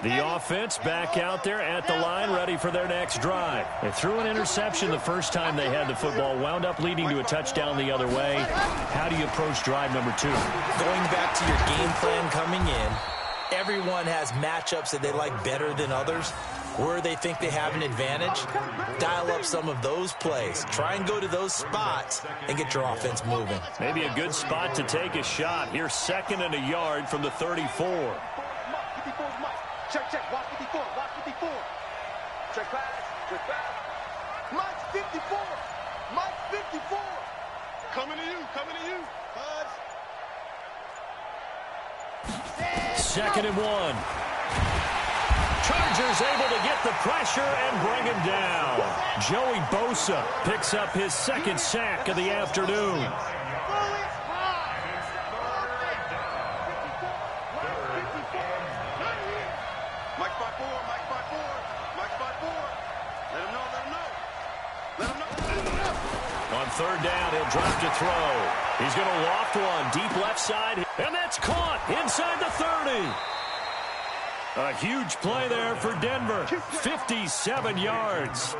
The offense back out there at the line, ready for their next drive. They threw an interception the first time they had the football, wound up leading to a touchdown the other way. How do you approach drive number 2? Going back to your game plan coming in, everyone has matchups that they like better than others. Where they think they have an advantage, dial up some of those plays. Try and go to those spots and get your offense moving. Maybe a good spot to take a shot. Here's 2nd and a yard from the 34. Check, check, watch 54, watch 54. Check pass, check pass. Mike's 54, Mike's 54. Coming to you, Buzz. 2nd and 1. Chargers able to get the pressure and bring him down. Joey Bosa picks up his 2nd sack of the afternoon. Mike spot 4, Mike spot 4, Mike spot 4. Let him know, let him know. Let him know, let him know. On 3rd down, he'll drop to throw. He's going to loft one deep left side, and that's caught inside the 30. A huge play there for Denver. 57 yards.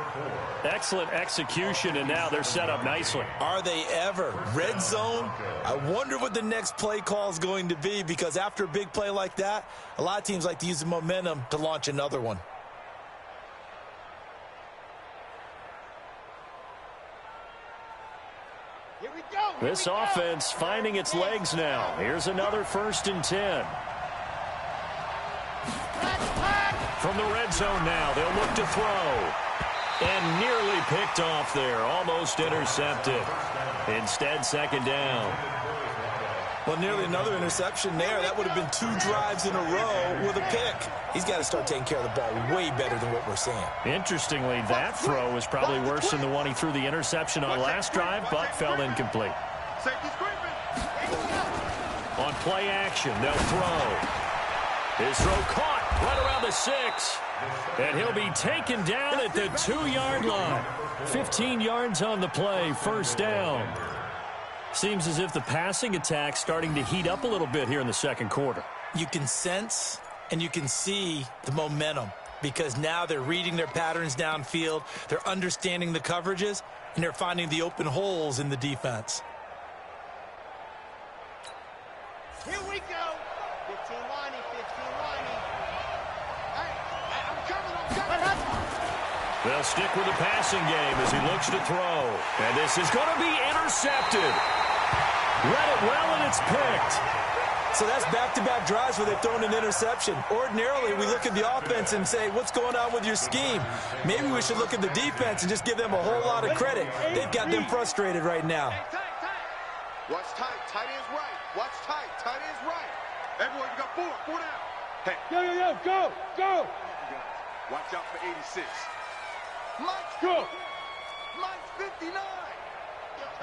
Excellent execution, and now they're set up nicely. Are they ever? Red zone? I wonder what the next play call is going to be, because after a big play like that, a lot of teams like to use the momentum to launch another one. Here we go. This offense finding its legs now. Here's another 1st and 10. From the red zone now, they'll look to throw. And nearly picked off there, almost intercepted. Instead, 2nd down. Well, nearly another interception there. That would have been 2 drives in a row with a pick. He's got to start taking care of the ball way better than what we're seeing. Interestingly, that throw was probably worse than the one he threw the interception on last drive, but fell incomplete. On play action, they'll throw. His throw caught right around the 6. And he'll be taken down at the 2-yard line. 15 yards on the play, 1st down. Seems as if the passing attack's starting to heat up a little bit here in the 2nd quarter. You can sense and you can see the momentum, because now they're reading their patterns downfield, they're understanding the coverages, and they're finding the open holes in the defense. Here we go. 15 lining, 15 lining. Hey, I'm coming. They'll stick with the passing game as he looks to throw. And this is going to be intercepted. Read it well, and it's picked. So that's back-to-back drives where they've thrown an interception. Ordinarily, we look at the offense and say, what's going on with your scheme? Maybe we should look at the defense and just give them a whole lot of credit. They've got them frustrated right now. Watch tight. Tight end's right. Watch tight. Tight end's right. Everyone, you got 4. 4 down. Hey. Yo, go. Watch out for 86. Mike's go. Mike's 59.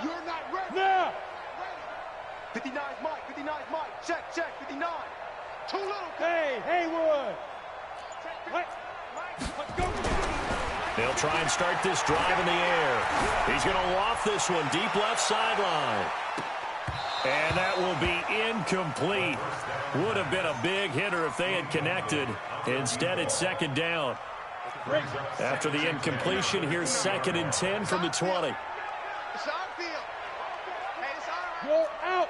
You're not ready. Now. 59's Mike. 59's Mike. Check. 59. Too little. Hey, Haywood. Mike, let's go. They'll try and start this drive in the air. He's going to loft this one deep left sideline. And that will be incomplete. Would have been a big hitter if they had connected. Instead, it's 2nd down. After the incompletion, here's 2nd and 10 from the 20. It's our field. Hey, it's all right. Go out.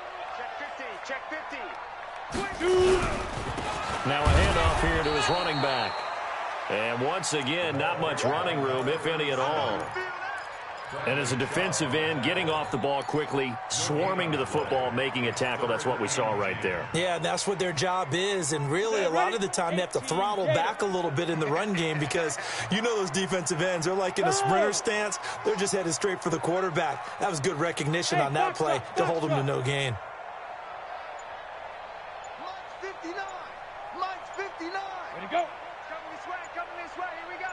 Check 50. Now a handoff here to his running back. And once again, not much running room, if any at all. And as a defensive end, getting off the ball quickly, swarming to the football, making a tackle, that's what we saw right there. Yeah, that's what their job is, and really a lot of the time they have to throttle back a little bit in the run game, because you know those defensive ends, they're like in a sprinter stance, they're just headed straight for the quarterback. That was good recognition on that play to hold them to no gain. Mike's 59. Mike's 59. Ready to go. Coming this way. Here we go.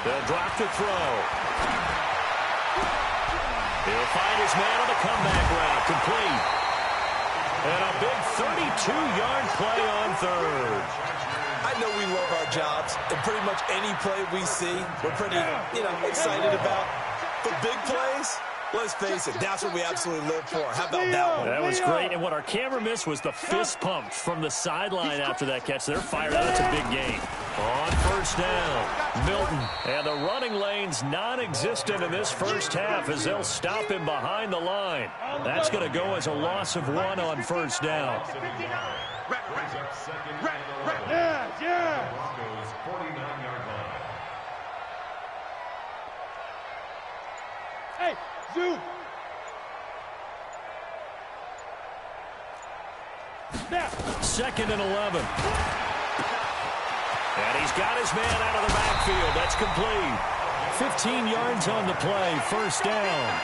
They'll drop to throw. He'll find his man on the comeback route, complete. And a big 32-yard play on 3rd. I know we love our jobs, and pretty much any play we see, we're pretty, excited about. But big plays, place? Let's face it, that's what we absolutely live for. How about that one? That was great, and what our camera missed was the fist pump from the sideline after that catch. They're fired out. It's a big gain. On first down, Milton. And the running lane's non-existent in this first half as they'll stop him behind the line. That's going to go as a loss of 1 on first down. Yeah. Hey, Zoo. Now. 2nd and 11. And he's got his man out of the backfield. That's complete. 15 yards on the play. First down.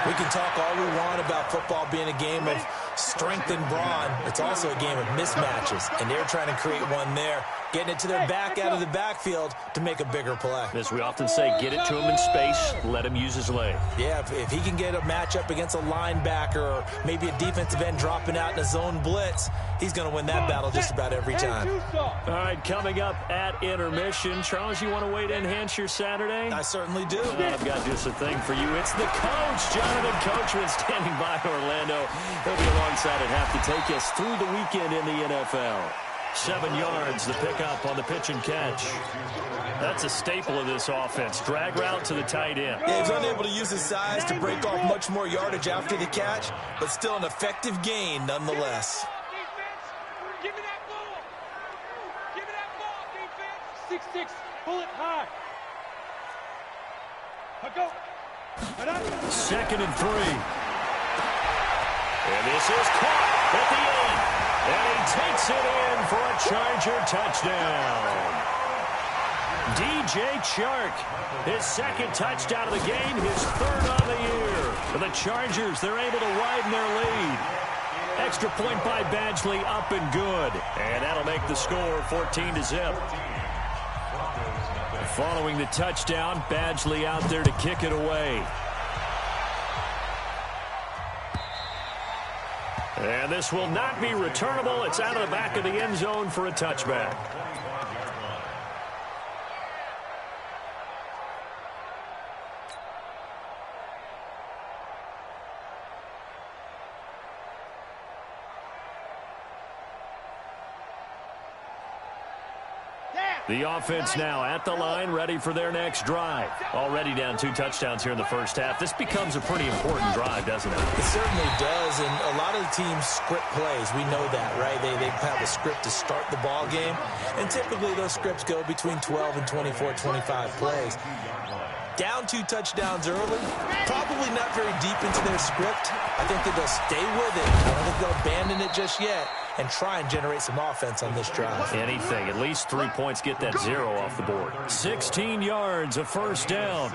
We can talk all we want about football being a game of strength and brawn. It's also a game of mismatches, and they're trying to create one there, getting it to their back out of the backfield to make a bigger play. As we often say, get it to him in space, let him use his leg. Yeah, if he can get a matchup against a linebacker or maybe a defensive end dropping out in a zone blitz, he's going to win that battle just about every time. All right, coming up at intermission. Charles, you want to wait to enhance your Saturday? I certainly do. I've got just a thing for you. It's the coach, Jonathan Coachman, standing by Orlando. He'll be alongside at half to take us through the weekend in the NFL. 7 yards, the pickup on the pitch and catch. That's a staple of this offense. Drag route to the tight end. Yeah, he's unable to use his size to break off much more yardage after the catch, but still an effective gain nonetheless. Give me that ball. Give me that ball, defense. 6-6, pull it high. Go. 2nd and 3. And this is caught at the 8. And he takes it in for a Charger touchdown. DJ Chark, his 2nd touchdown of the game, his 3rd on the year. For the Chargers, they're able to widen their lead. Extra point by Badgley, up and good. And that'll make the score 14-0. Following the touchdown, Badgley out there to kick it away. And this will not be returnable. It's out of the back of the end zone for a touchback. The offense now at the line, ready for their next drive. Already down 2 touchdowns here in the first half. This becomes a pretty important drive, doesn't it? It certainly does, and a lot of the teams script plays. We know that, right? They have a script to start the ball game, and typically those scripts go between 12 and 24, 25 plays. Down 2 touchdowns early, probably not very deep into their script. I think that they'll stay with it. I don't think they'll abandon it just yet and try and generate some offense on this drive. Anything. At least 3 points, get that 0 off the board. 16 yards, a first down.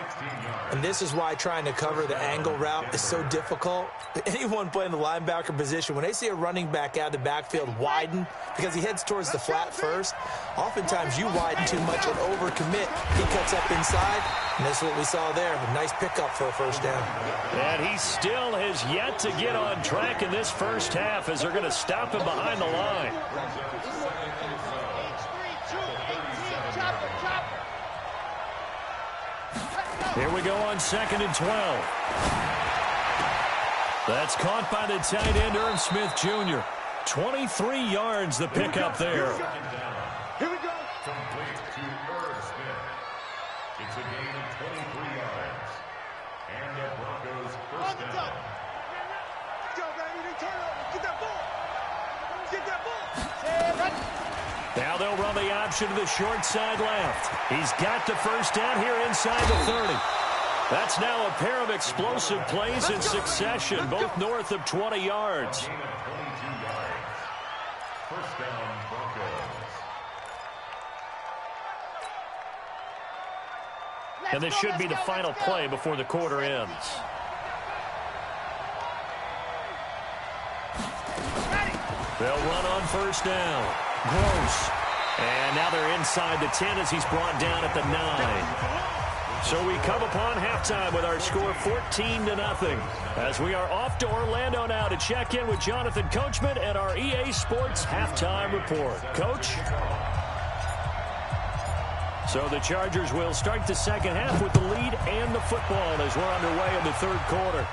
And this is why trying to cover the angle route is so difficult. Anyone playing the linebacker position, when they see a running back out of the backfield widen, because he heads towards the flat first, oftentimes you widen too much and overcommit. He cuts up inside, and that's what we saw there. A nice pickup for a first down. And he still has yet to get on track in this first half as they're going to stop him behind the line. Here we go on 2nd and 12. That's caught by the tight end, Irv Smith Jr. 23 yards, the pickup there. Here we go. Complete to Irv Smith. It's a gain of 23 yards. And the Broncos first down. Go, baby. They turn over. Get that ball. Get that ball. Now they'll run the option to the short side left. He's got the first down here inside the 30. That's now a pair of explosive plays in succession, both north of 20 yards. Gain of 22 yards. First down, Broncos. And this should be the final play before the quarter ends. They'll run on first down. Gross. And now they're inside the 10 as he's brought down at the 9. So we come upon halftime with our score 14-0. As we are off to Orlando now to check in with Jonathan Coachman and our EA Sports halftime report. Coach? So the Chargers will start the second half with the lead and the football as we're underway in the third quarter.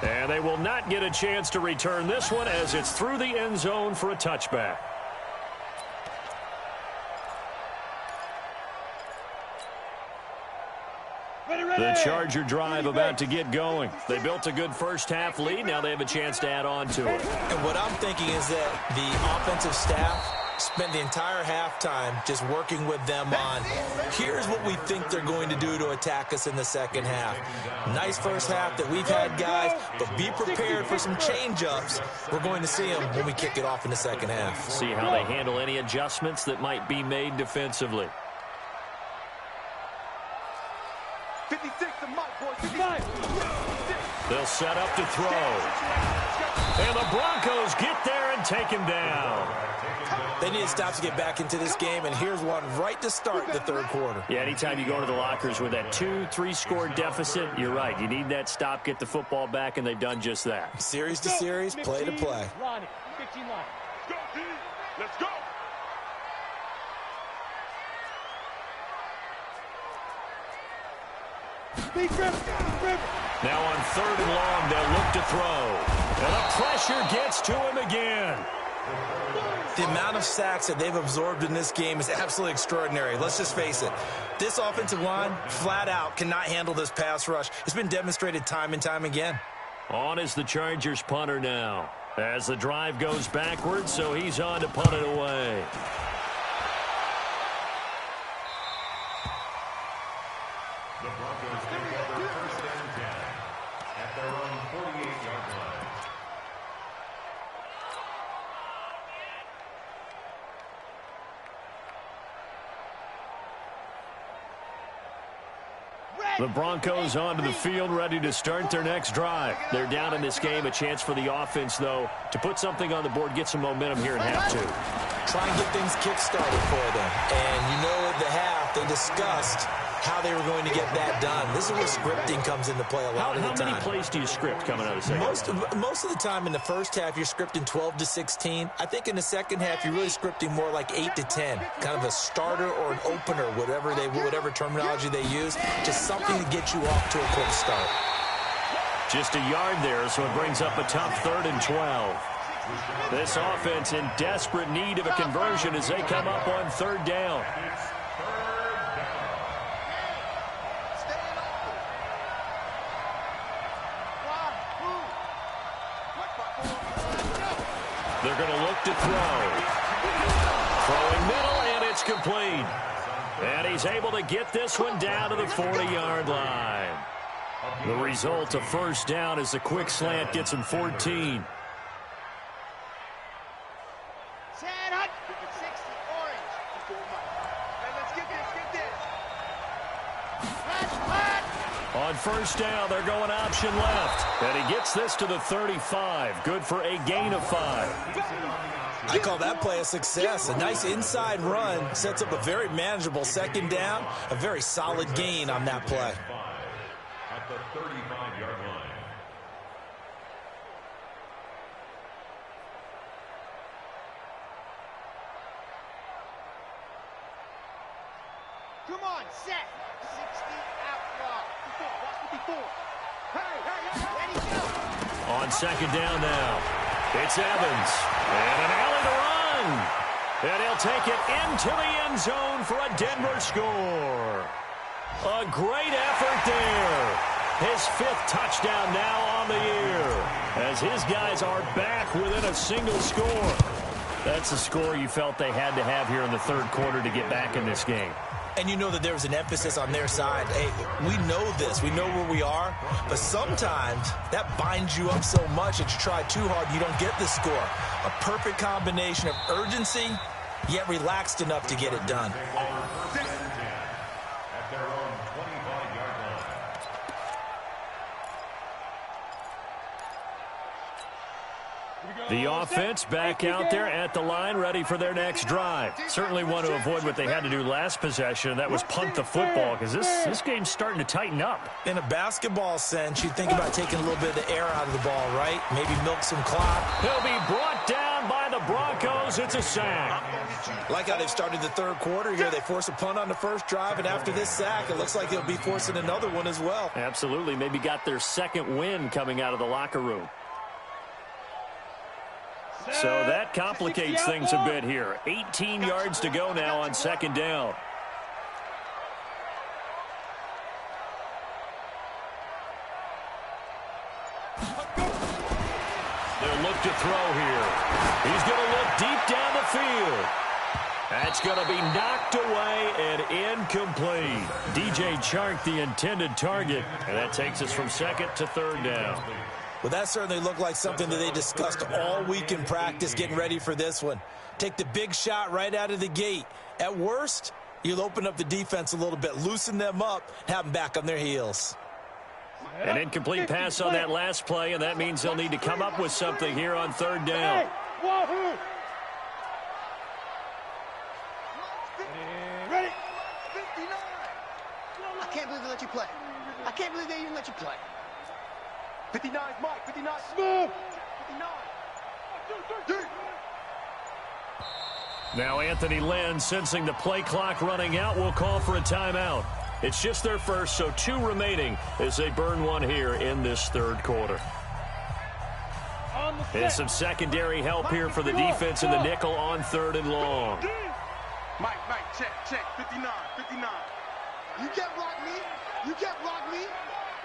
And they will not get a chance to return this one as it's through the end zone for a touchback. The Charger drive about to get going. They built a good first-half lead. Now they have a chance to add on to it. And what I'm thinking is that the offensive staff spent the entire halftime just working with them on, here's what we think they're going to do to attack us in the second half. Nice first half that we've had, guys, but be prepared for some change-ups. We're going to see them when we kick it off in the second half. See how they handle any adjustments that might be made defensively. 56 to Mike, boys. 55. They'll set up to throw. And the Broncos get there and take him down. They need to stop to get back into this game, and here's one right to start the third quarter. Yeah, anytime you go to the lockers with that 2-3 score deficit, you're right. You need that stop, get the football back, and they've done just that. Series to series, play to play. 15 line. Go, D. Let's go. Now on 3rd and long, they'll look to throw. And the pressure gets to him again. The amount of sacks that they've absorbed in this game is absolutely extraordinary. Let's just face it. This offensive line, flat out, cannot handle this pass rush. It's been demonstrated time and time again. On is the Chargers punter now. As the drive goes backwards, so he's on to punt it away. The Broncos take over 1st and 10 at their own 48-yard line. The Broncos onto the field, ready to start their next drive. They're down in this game. A chance for the offense, though, to put something on the board, get some momentum here in half two. Try and get things kick-started for them. And you know at the half, they discussed how they were going to get that done. This is where scripting comes into play a lot of the time. How many plays do you script coming out of the second? Most of the time in the first half, you're scripting 12 to 16. I think in the second half, you're really scripting more like 8 to 10. Kind of a starter or an opener, whatever terminology they use. Just something to get you off to a quick start. Just a yard there, so it brings up a tough 3rd and 12. This offense in desperate need of a conversion as they come up on 3rd down. They're going to look to throw. Throwing middle, and it's complete. And he's able to get this one down to the 40-yard line. The result, a first down, as the quick slant gets him 14. On first down, they're going option left. And he gets this to the 35. Good for a gain of 5. I call that play a success. A nice inside run sets up a very manageable second down. A very solid gain on that play. At the 35-yard line. Come on, set. 60 out block. 54. Ready, go. On second down now, it's Evans. And an alley to run. And he'll take it into the end zone for a Denver score. A great effort there. His 5th touchdown now on the year, as his guys are back within a single score. That's a score you felt they had to have here in the third quarter to get back in this game. And you know that there was an emphasis on their side. Hey, we know this. We know where we are. But sometimes that binds you up so much that you try too hard and you don't get the score. A perfect combination of urgency, yet relaxed enough to get it done. At their own 25-yard line. The offense back out there at the line, ready for their next drive. Certainly want to avoid what they had to do last possession, and that was punt the football, because this game's starting to tighten up. In a basketball sense, you think about taking a little bit of the air out of the ball, right? Maybe milk some clock. He'll be brought down by the Broncos. It's a sack. Like how they've started the third quarter here. They force a punt on the first drive, and after this sack, it looks like they'll be forcing another one as well. Absolutely. Maybe got their second win coming out of the locker room. So that complicates things a bit here. 18 yards to go now on second down. They'll look to throw here. He's going to look deep down the field. That's going to be knocked away and incomplete. DJ Chark, the intended target. And that takes us from second to third down. Well, that certainly looked like something that they discussed all week in practice, getting ready for this one. Take the big shot right out of the gate. At worst, you'll open up the defense a little bit, loosen them up, have them back on their heels. An incomplete pass on that last play, and that means they'll need to come up with something here on third down. Ready? I can't believe they let you play. I can't believe they even let you play. 59, Mike, 59. Move. 59. Now Anthony Lynn, sensing the play clock running out, will call for a timeout. It's just their first, so 2 remaining as they burn one here in this third quarter. And some secondary help here for the defense in the nickel on third and long. Mike, check. 59. You can't block me. You can't block me.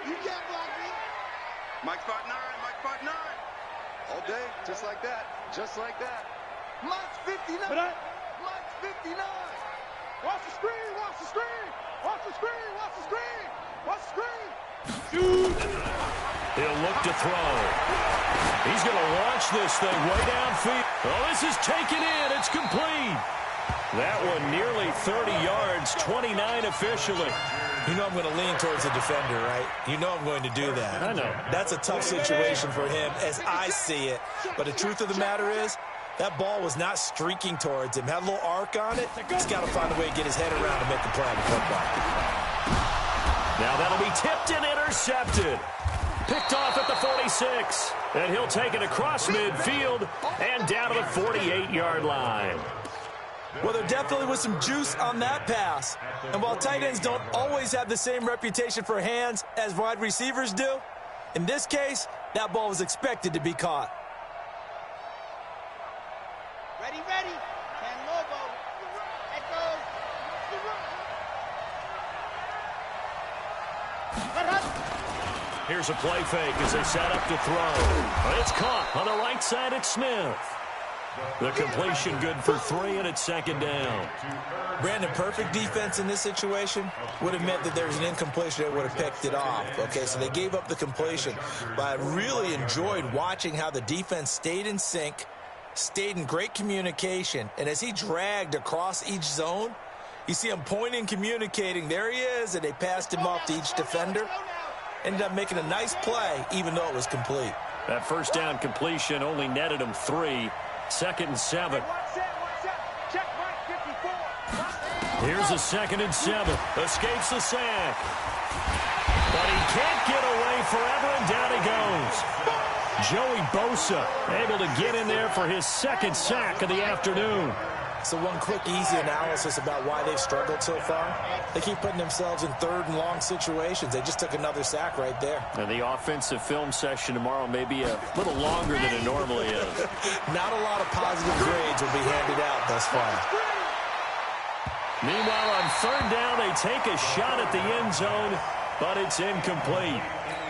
You can't block me. Mike 5'9". All day, just like that. Mike's 59. Mike's 59. Watch the screen. He'll look to throw. He's going to launch this thing way downfield. Oh, this is taken in. It's complete. That one nearly 30 yards, 29 officially. You know I'm going to lean towards the defender, right? You know I'm going to do that. I know. That's a tough situation for him as I see it. But the truth of the matter is, that ball was not streaking towards him. Had a little arc on it. He's got to find a way to get his head around and make the play on the football. Now that'll be tipped and intercepted. Picked off at the 46. And he'll take it across midfield and down to the 48-yard line. Well, there definitely was some juice on that pass. And while tight ends don't always have the same reputation for hands as wide receivers do, in this case, that ball was expected to be caught. Ready. Ken Lobo. It goes. Here's a play fake as they set up to throw. It's caught on the right side at Smith. The completion good for 3, and it's second down. Brandon, perfect defense in this situation would have meant that there was an incompletion that would have picked it off. Okay, so they gave up the completion. But I really enjoyed watching how the defense stayed in sync, stayed in great communication, and as he dragged across each zone, you see him pointing, communicating. There he is, and they passed him off to each defender. Ended up making a nice play, even though it was complete. That first down completion only netted him 3. 2nd and 7. Check right 54. Here's a 2nd and 7. Escapes the sack. But he can't get away forever, and down he goes. Joey Bosa able to get in there for his 2nd sack of the afternoon. So one quick, easy analysis about why they've struggled so far. They keep putting themselves in 3rd and long situations. They just took another sack right there. And the offensive film session tomorrow may be a little longer than it normally is. Not a lot of positive grades will be handed out thus far. Meanwhile, on 3rd down, they take a shot at the end zone, but it's incomplete.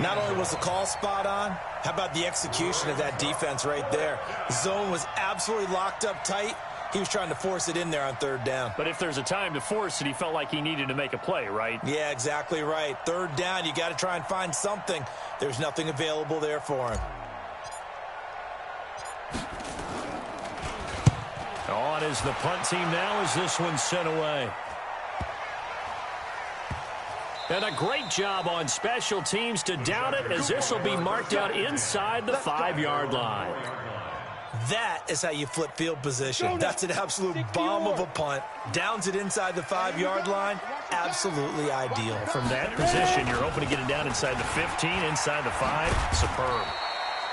Not only was the call spot on, how about the execution of that defense right there? The zone was absolutely locked up tight. He was trying to force it in there on 3rd down. But if there's a time to force it, he felt like he needed to make a play, right? Yeah, exactly right. 3rd down, you got to try and find something. There's nothing available there for him. On is the punt team now as this one's sent away. And a great job on special teams to down it, as this will be marked out inside the 5-yard line. That is how you flip field position. That's an absolute bomb of a punt. Downs it inside the 5-yard line. Absolutely ideal. From that position, you're hoping to get it down inside the 15, inside the 5. Superb.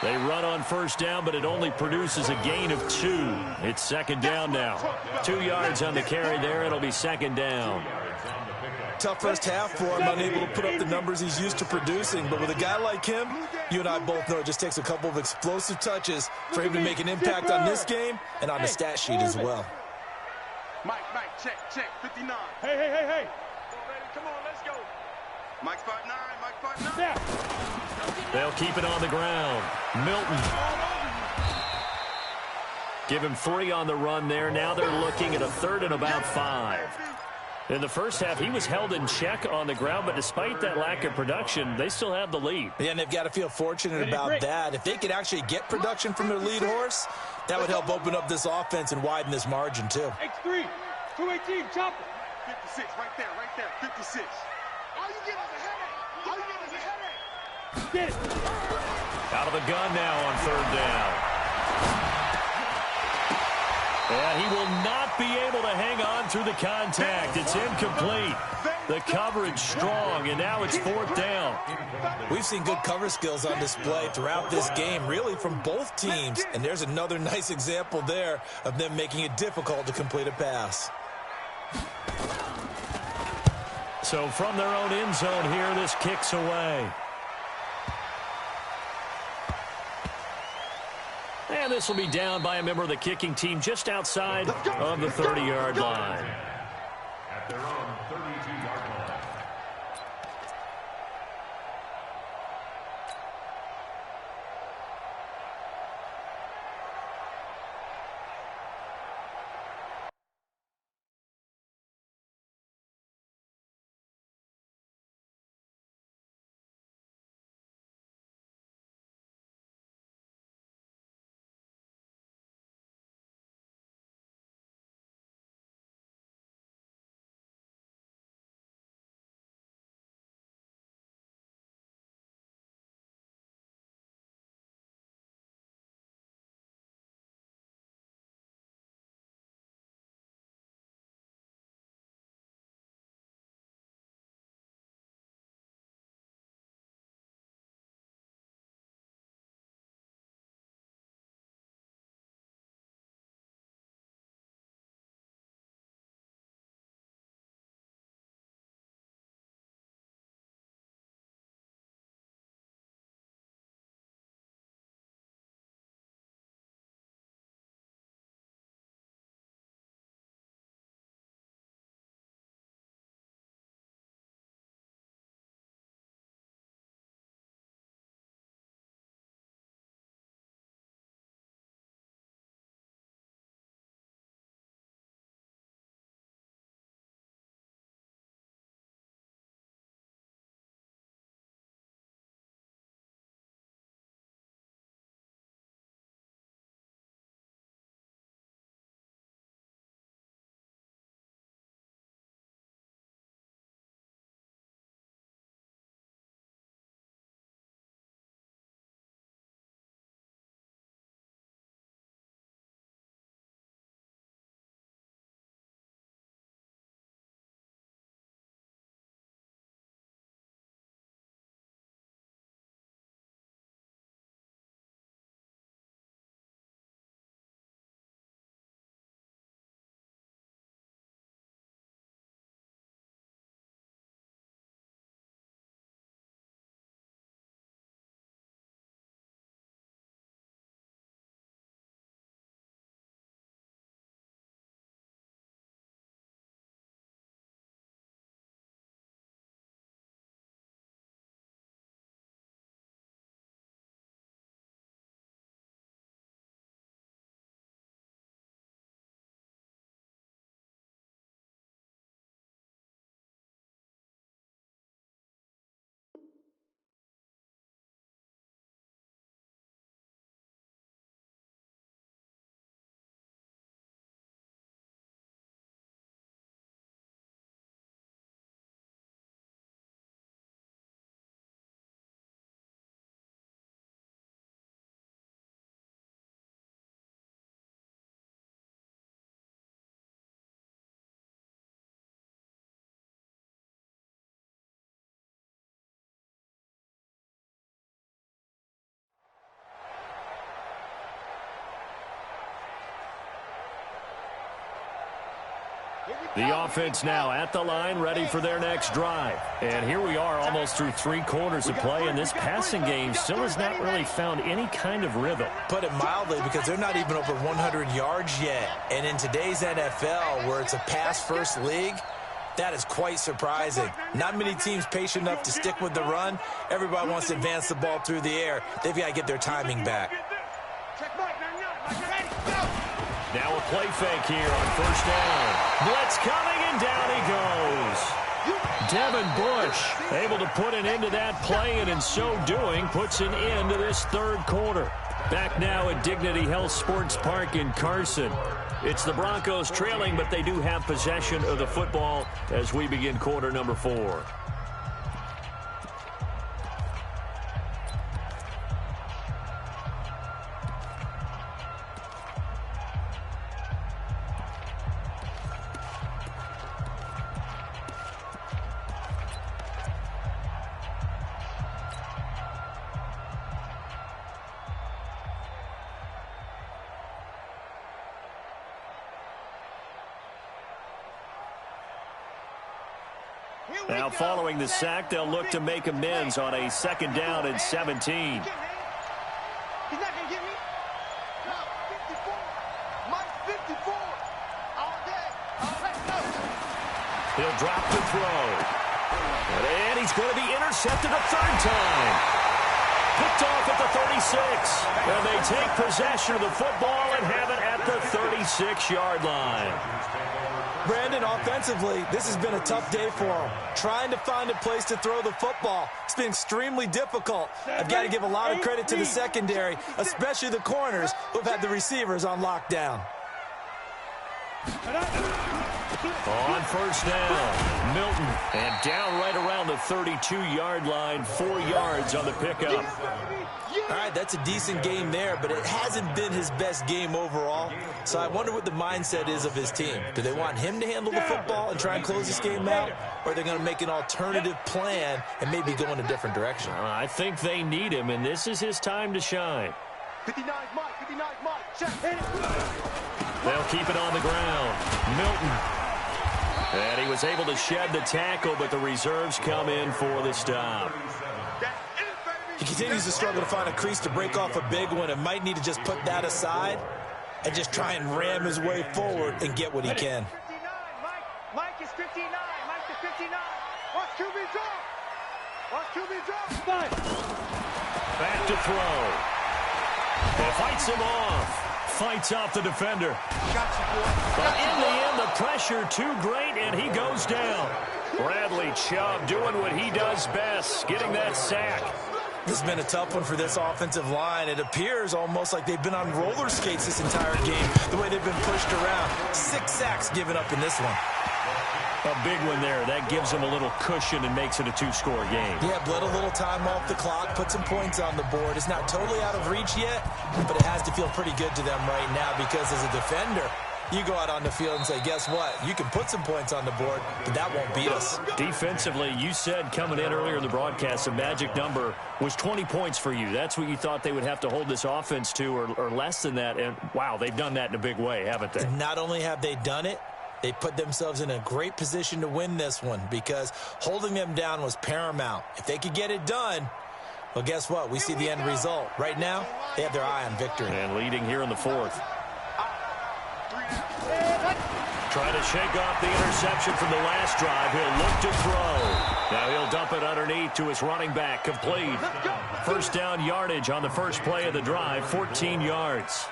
They run on first down, but it only produces a gain of 2. It's second down now. 2 yards on the carry there. It'll be second down. Tough first half for him, unable to put up the numbers he's used to producing. But with a guy like him, you and I both know it just takes a couple of explosive touches for him to make an impact on this game and on the stat sheet as well. Mike, check, 59. Hey. Come on, let's go. Mike 5'9", They'll keep it on the ground. Milton. Give him 3 on the run there. Now they're looking at a 3rd and about 5. In the first half, he was held in check on the ground, but despite that lack of production, they still have the lead. Yeah, and they've got to feel fortunate about that. If they could actually get production from their lead horse, that would help open up this offense and widen this margin, too. X3, 218, chopper. 56, right there, 56. All you get is a headache. Get it. Out of the gun now on 3rd down. And he will not be able to hang on through the contact. It's incomplete. The coverage strong, and now it's 4th down. We've seen good cover skills on display throughout this game, really from both teams. And there's another nice example there of them making it difficult to complete a pass. So from their own end zone here, this kicks away. And this will be down by a member of the kicking team just outside of the 30-yard line. At their own The offense now at the line, ready for their next drive. And here we are almost through 3 quarters of play, and this passing game still has not really found any kind of rhythm. Put it mildly, because they're not even over 100 yards yet. And in today's NFL, where it's a pass-first league, that is quite surprising. Not many teams patient enough to stick with the run. Everybody wants to advance the ball through the air. They've got to get their timing back. Now a play fake here on first down. Blitz coming, and down he goes. Devin Bush able to put an end to that play, and in so doing puts an end to this 3rd quarter. Back now at Dignity Health Sports Park in Carson. It's the Broncos trailing, but they do have possession of the football as we begin quarter number 4. Now following the sack, they'll look to make amends on a 2nd down and 17. He's not gonna get me. Mike 54. Mike 54. All day. He'll drop the throw. And he's going to be intercepted a 3rd time. Picked off at the 36. And they take possession of the football and have it at the 36-yard line. Brandon, offensively, this has been a tough day for him. Trying to find a place to throw the football. It's been extremely difficult. I've got to give a lot of credit to the secondary, especially the corners who've had the receivers on lockdown. On first down, Milton, and down right around the 32-yard line, 4 yards on the pickup. All right, that's a decent game there, but it hasn't been his best game overall. So I wonder what the mindset is of his team. Do they want him to handle the football and try and close this game out? Or are they going to make an alternative plan and maybe go in a different direction? I think they need him, and this is his time to shine. 59 Mike, 59 Mike. Check, hit it. They'll keep it on the ground. Milton. And he was able to shed the tackle, but the reserves come in for the stop. He continues to struggle to find a crease to break off a big one and might need to just put that aside and just try and ram his way forward and get what he can. 59, Mike is 59. Mike is 59. Watch QB drop. Watch QB drop. Back to throw. And fights him off. Fights off the defender. But in the end, the pressure too great, and he goes down. Bradley Chubb doing what he does best, getting that sack. This has been a tough one for this offensive line. It appears almost like they've been on roller skates this entire game, the way they've been pushed around. 6 sacks given up in this one. A big one there. That gives them a little cushion and makes it a 2-score game. Yeah, bled a little time off the clock, put some points on the board. It's not totally out of reach yet, but it has to feel pretty good to them right now because as a defender, you go out on the field and say, guess what? You can put some points on the board, but that won't beat us. Defensively, you said coming in earlier in the broadcast, the magic number was 20 points for you. That's what you thought they would have to hold this offense to or less than that. And, wow, they've done that in a big way, haven't they? Not only have they done it, they put themselves in a great position to win this one because holding them down was paramount. If they could get it done, well, guess what? We see the end result. Right now, they have their eye on victory. And leading here in the 4th. Trying to shake off the interception from the last drive. He'll look to throw. Now he'll dump it underneath to his running back. Complete. First down yardage on the first play of the drive. 14 yards.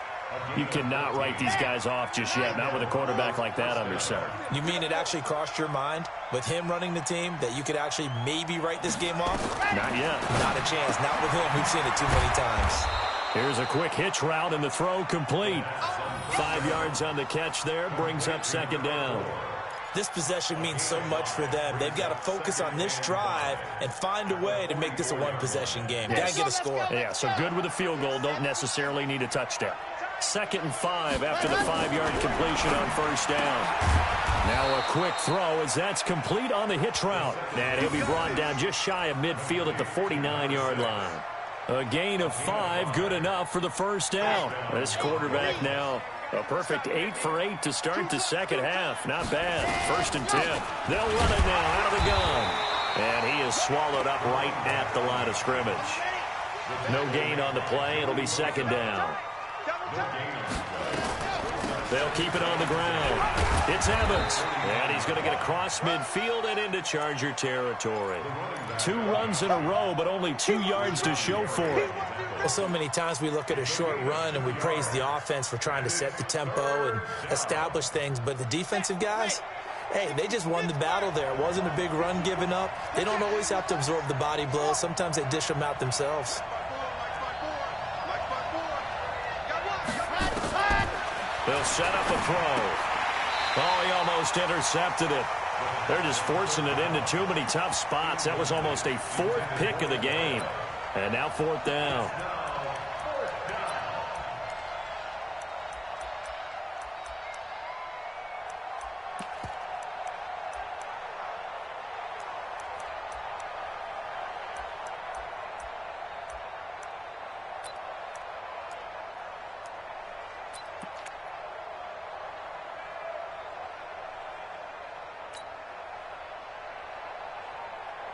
You cannot write these guys off just yet. Not with a quarterback like that under center. You mean it actually crossed your mind with him running the team that you could actually maybe write this game off? Not yet. Not a chance. Not with him. We've seen it too many times. Here's a quick hitch route and the throw complete. 5 yards on the catch there. Brings up second down. This possession means so much for them. They've got to focus on this drive and find a way to make this a one-possession game. Yes. Got to get a score. Yeah, so good with a field goal. Don't necessarily need a touchdown. 2nd and 5 after the 5-yard completion on first down. Now a quick throw as that's complete on the hitch route. And he'll be brought down just shy of midfield at the 49-yard line. A gain of 5, good enough for the first down. This quarterback now A perfect 8 for 8 to start the second half. Not bad. 1st and 10. They'll run it now out of the gun. And he is swallowed up right at the line of scrimmage. No gain on the play. It'll be 2nd down. They'll keep it on the ground. It's Evans. And he's going to get across midfield and into Charger territory. 2 runs in a row, but only 2 yards to show for it. Well, so many times we look at a short run and we praise the offense for trying to set the tempo and establish things. But the defensive guys, hey, they just won the battle there. It wasn't a big run given up. They don't always have to absorb the body blows. Sometimes they dish them out themselves. They'll set up a throw. Oh, he almost intercepted it. They're just forcing it into too many tough spots. That was almost a 4th pick of the game. And now 4th down.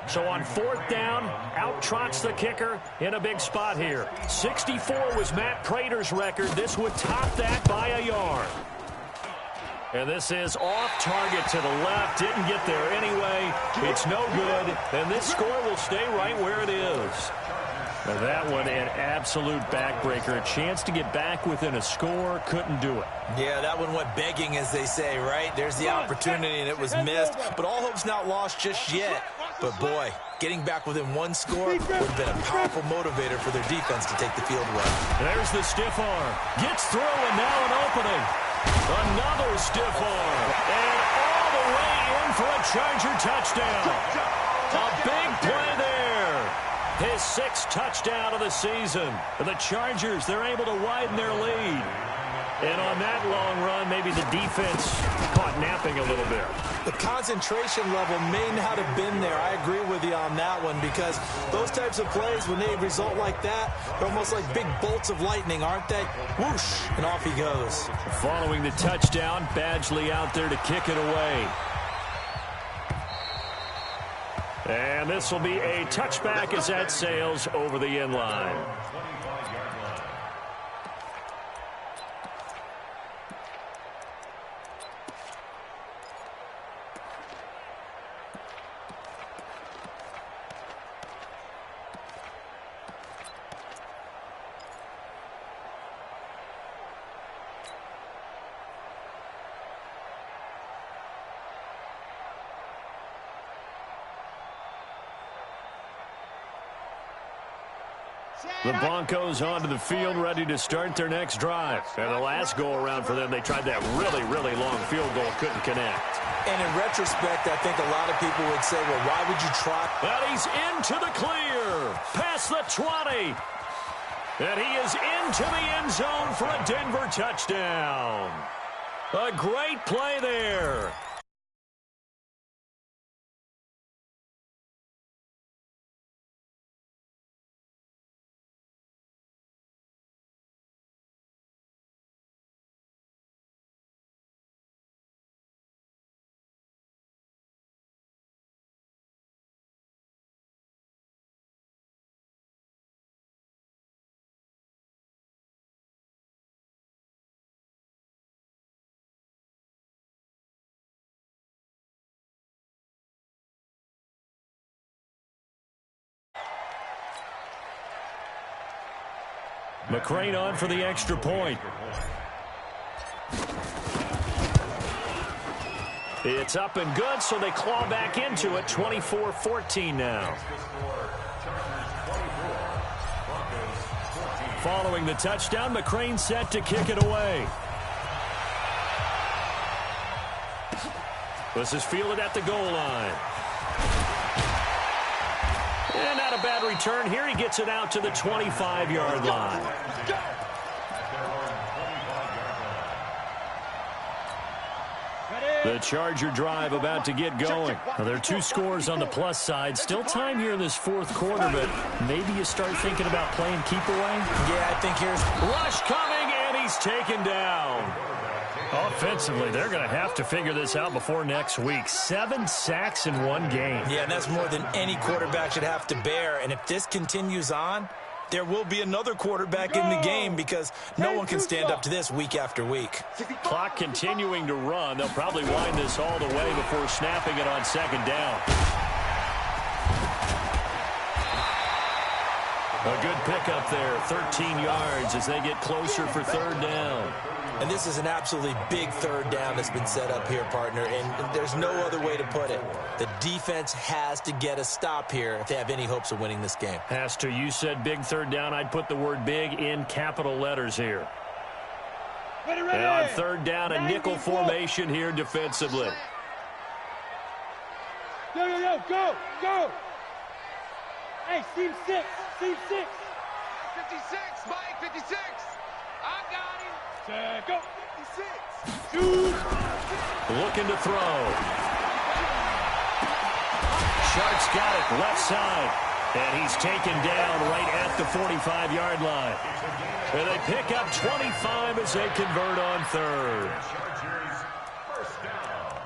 So on 4th down, out trots the kicker in a big spot here. 64 was Matt Prater's record. This would top that by a yard. And this is off target to the left. Didn't get there anyway. It's no good. And this score will stay right where it is. Now that one, an absolute backbreaker. A chance to get back within a score. Couldn't do it. Yeah, that one went begging, as they say, right? There's the opportunity, and it was missed. But all hope's not lost just yet. But, boy, getting back within 1 score would have been a powerful motivator for their defense to take the field away. There's the stiff arm. Gets through, and now an opening. Another stiff arm. And all the way in for a Charger touchdown. A big play there. His 6th touchdown of the season. The Chargers, they're able to widen their lead. And on that long run, maybe the defense caught napping a little bit. The concentration level may not have been there. I agree with you on that one, because those types of plays, when they result like that, they're almost like big bolts of lightning, aren't they? Whoosh, and off he goes. Following the touchdown, Badgley out there to kick it away. And this will be a touchback as that sails over the end line. The Broncos onto the field, ready to start their next drive. And the last go-around for them, they tried that really, really long field goal, couldn't connect. And in retrospect, I think a lot of people would say, well, why would you try? And he's into the clear, past the 20. And he is into the end zone for a Denver touchdown. A great play there. McCrane on for the extra point. It's up and good, so they claw back into it. 24-14 now. Following the touchdown, McCrane set to kick it away. This is fielded at the goal line. And not a bad return here. He gets it out to the 25-yard line. The Charger drive about to get going. Now, there are 2 scores on the plus side. Still time here in this 4th quarter, but maybe you start thinking about playing keep away. Yeah, I think here's rush coming, and he he's taken down. Offensively, they're going to have to figure this out before next week. 7 sacks in one game. Yeah, and that's more than any quarterback should have to bear. And if this continues on, there will be another quarterback in the game because no one can stand up to this week after week. Clock continuing to run. They'll probably wind this all the way before snapping it on second down. A good pickup there, 13 yards as they get closer for third down. And this is an absolutely big third down that's been set up here, partner, and there's no other way to put it. The defense has to get a stop here if they have any hopes of winning this game. Has to. You said big third down. I'd put the word big in capital letters here. Ready. And on third down, a nickel formation here defensively. Yo, go. Hey, seam 6. 56, Mike, 56. I got him. Go. 56. Looking to throw. Shark's got it left side. And he's taken down right at the 45-yard line. And they pick up 25 as they convert on third. First down.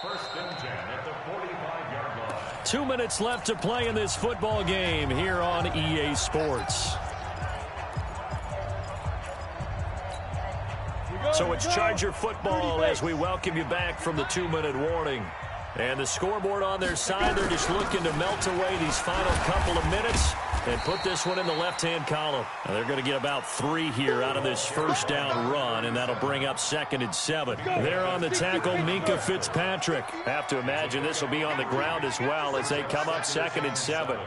First and 10 at the 45-yard line. 2 minutes left to play in this football game here on EA Sports. So it's Charger football as we welcome you back from the 2-minute warning. And the scoreboard on their side, they're just looking to melt away these final couple of minutes and put this one in the left-hand column. Now they're going to get about 3 here out of this first down run, and that'll bring up 2nd and 7. There on the tackle, Minkah Fitzpatrick. Have to imagine this will be on the ground as well as they come up 2nd and 7.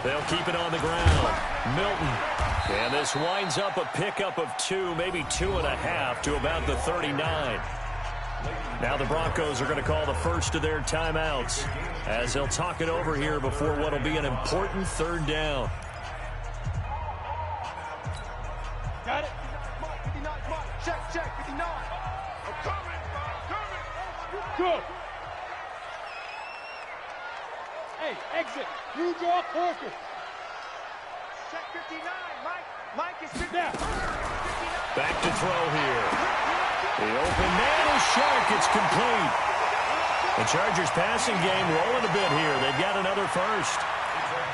They'll keep it on the ground. Milton. And this winds up a pickup of 2, maybe 2.5 to about the 39. Now the Broncos are going to call the first of their timeouts as they'll talk it over here before what will be an important third down. Got it. 59, check, 59. I'm coming. Good. Hey, exit. You draw closer. Check 59, Mike is 59. Back to throw here. The open man is Shark. It's complete. The Chargers passing game rolling a bit here. They've got another first.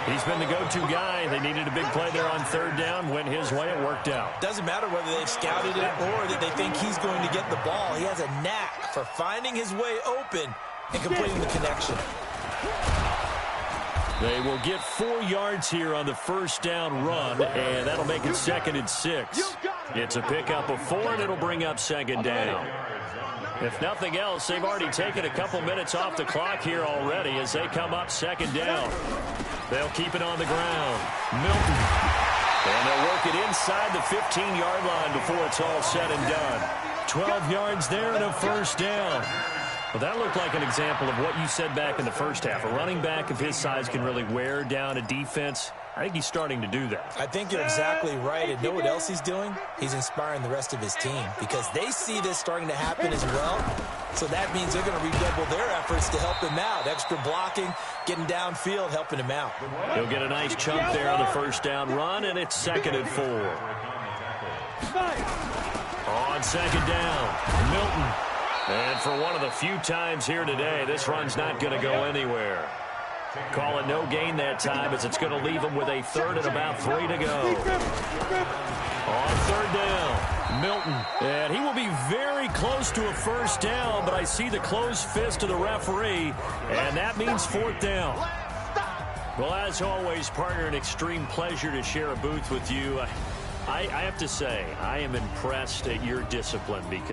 He's been the go-to guy. They needed a big play there on third down. Went his way. It worked out. Doesn't matter whether they've scouted it or that they think he's going to get the ball. He has a knack for finding his way open and completing the connection. They will get 4 yards here on the first down run, and that'll make it 2nd and 6. It's a pickup of 4, and it'll bring up 2nd down. If nothing else, they've already taken a couple minutes off the clock here already as they come up 2nd down. They'll keep it on the ground. Milton. And they'll work it inside the 15-yard line before it's all said and done. 12 yards there and a first down. Well, that looked like an example of what you said back in the first half. A running back of his size can really wear down a defense. I think he's starting to do that. I think you're exactly right. And know what else he's doing? He's inspiring the rest of his team because they see this starting to happen as well. So that means they're going to redouble their efforts to help him out. Extra blocking, getting downfield, helping him out. He'll get a nice chunk there on the first down run, and it's 2nd and 4. On 2nd down, Milton. And for one of the few times here today, this run's not going to go anywhere. Call it no gain that time as it's going to leave them with a 3rd and about 3 to go. On 3rd down, Milton. And he will be very close to a first down, but I see the closed fist of the referee, and that means 4th down. Well, as always, partner, an extreme pleasure to share a booth with you. I have to say, I am impressed at your discipline because